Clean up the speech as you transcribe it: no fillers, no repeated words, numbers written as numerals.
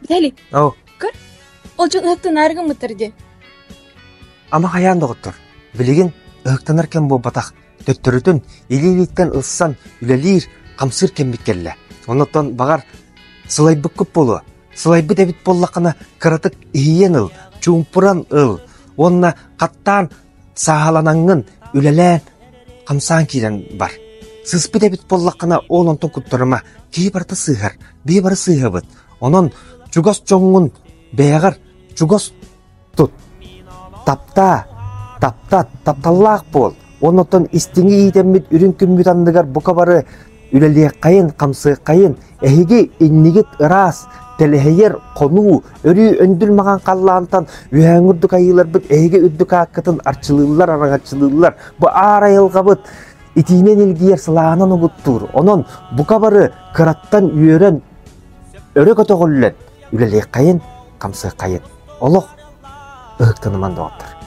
Bitali, О, kır. Olcun ıhtın argı mıtırdı. ама хаян доғыттыр. Білеген ықтанаркен бұл батақ. Төттірітін елейліктен ылсан үлелер қамсыр кембет келі. Онықтан бағар сылайбы көп болу. Сылайбы дәбіт боллақына кыратык иен ыл, чуңпыран ыл. Онына қаттан сағаланаңын үлелән қамсан кейден бар. Сыспы дәбіт боллақына ол онтын күттіріма кей барты сығыр, бей бары сығыбыд. Онын чугас чоңын бәғір чугас тұт. Тапталлақ бол. Онытын истеңі идеммет үрін күнмет андығар бұқа бары үлеле қайын, қамсы қайын, әйге иннегет ырас, тәліхейер қону, өрі өнділ маған қаллантан үйәңірдік айылар бұд, әйге үддік аққытын арчылылар, араңатчылылар, бұ арайылға бұд, итинен елгейер сылағынан ұғыттыр. Онын бұқа бары қыраттан үйерен өрі көті ғоллен, үлеле қайын, қамсы қайын. Олық, ұқтыныман доғыттыр.